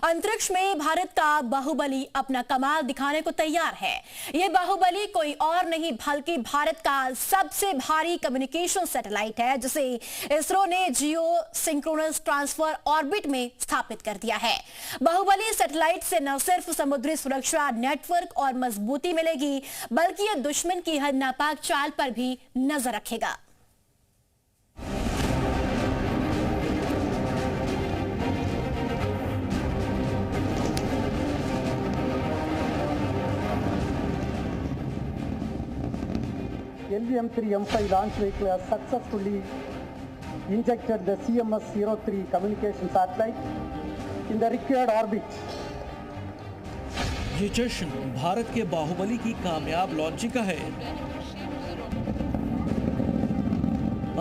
अंतरिक्ष में भारत का बाहुबली अपना कमाल दिखाने को तैयार है। ये बाहुबली कोई और नहीं बल्कि भारत का सबसे भारी कम्युनिकेशन सैटेलाइट है, जिसे इसरो ने जियो सिंक्रोनस ट्रांसफर ऑर्बिट में स्थापित कर दिया है। बाहुबली सैटेलाइट से न सिर्फ समुद्री सुरक्षा नेटवर्क और मजबूती मिलेगी, बल्कि ये दुश्मन की हर नापाक चाल पर भी नजर रखेगा। LVM-3M5 launch vehicle has successfully injected the CMS-03 communication satellite in the required orbit. ये जश्न भारत के बाहुबली की कामयाब लॉन्चिंग का है।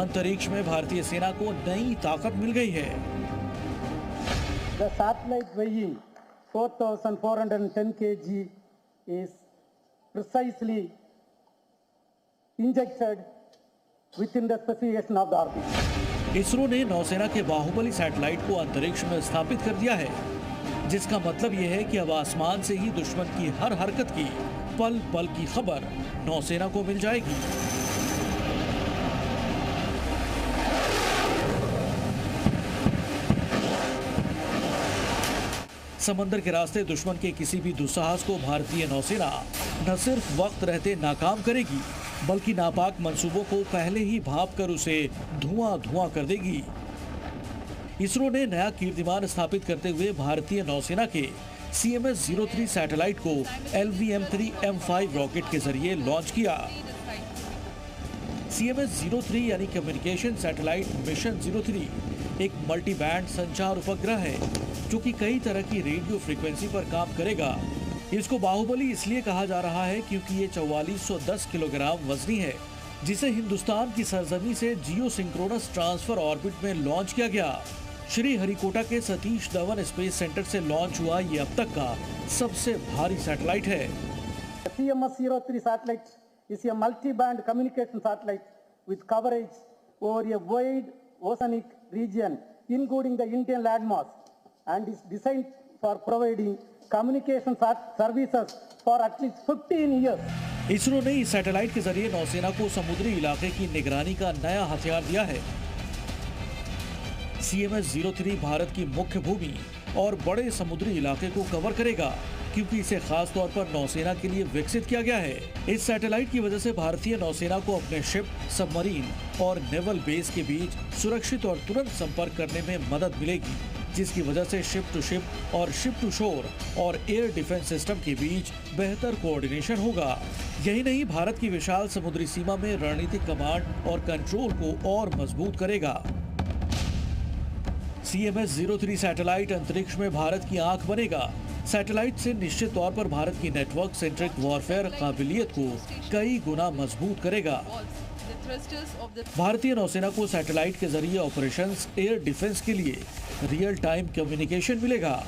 अंतरिक्ष में भारतीय सेना को नई ताकत मिल गई है। The satellite weighing 4,410 kg is precisely injected within the specification of the orbit. ISRO ने नौसेना के बाहुबली सैटेलाइट को अंतरिक्ष में स्थापित कर दिया है, जिसका मतलब यह है कि अब आसमान से ही दुश्मन की हर हरकत की पल पल की खबर नौसेना को मिल जाएगी। समंदर के रास्ते दुश्मन के किसी भी दुस्साहस को भारतीय नौसेना न सिर्फ वक्त रहते नाकाम करेगी, बल्कि नापाक मंसूबों को पहले ही भांप कर उसे धुआं कर देगी। इसरो ने नया कीर्तिमान स्थापित करते हुए भारतीय नौसेना के CMS-03 सैटेलाइट को LVM-3M5 रॉकेट के जरिए लॉन्च किया। CMS-03 यानी कम्युनिकेशन सैटेलाइट मिशन 03 एक मल्टी बैंड संचार उपग्रह है, जो कि कई तरह की रेडियो फ्रीक्वेंसी पर काम करेगा। इसको बाहुबली इसलिए कहा जा रहा है क्योंकि ये 4410 किलोग्राम वजनी है, जिसे हिंदुस्तान की सरजमी से जियो सिंक्रोनस ट्रांसफर ऑर्बिट में लॉन्च किया गया। श्री हरिकोटा के सतीश धवन स्पेस सेंटर से लॉन्च हुआ ये अब तक का सबसे भारी सैटेलाइट है। CMS-03 satellite is a multi-band communication satellite with coverage over a wide oceanic region, including the Indian landmass, and is designed for providing communication services for at least 15 years. ISRO ने इस सैटेलाइट के जरिए नौसेना को समुद्री इलाके की निगरानी का नया हथियार दिया है। CMS-03 भारत की मुख्य भूमि और बड़े समुद्री इलाके को कवर करेगा, क्योंकि इसे खास तौर पर नौसेना के लिए विकसित किया गया है। इस सैटेलाइट की वजह से भारतीय नौसेना को अपने शिप, सबमरीन और नेवल बेस के बीच सुरक्षित और तुरंत संपर्क करने में मदद मिलेगी, जिसकी वजह से शिप टू शोर और एयर डिफेंस सिस्टम के बीच बेहतर कोऑर्डिनेशन होगा। यही नहीं, भारत की विशाल समुद्री सीमा में रणनीतिक कमांड और कंट्रोल को और मजबूत करेगा। CMS-03 सैटेलाइट अंतरिक्ष में भारत की आंख बनेगा। सैटेलाइट से निश्चित तौर पर भारत की नेटवर्क सेंट्रिक वॉरफेयर काबिलियत को कई गुना मजबूत करेगा। भारतीय नौसेना को सैटेलाइट के जरिए ऑपरेशंस, एयर डिफेंस के लिए रियल टाइम कम्युनिकेशन मिलेगा।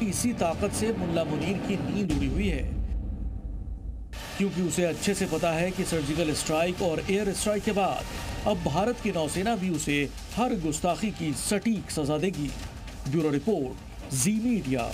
इसी ताकत से मुल्ला मुनीर की नींद उड़ी हुई है, क्योंकि उसे अच्छे से पता है कि सर्जिकल स्ट्राइक और एयर स्ट्राइक के बाद अब भारत की नौसेना भी उसे हर गुस्ताखी की सटीक सजा देगी। ब्यूरो रिपोर्ट, जी मीडिया।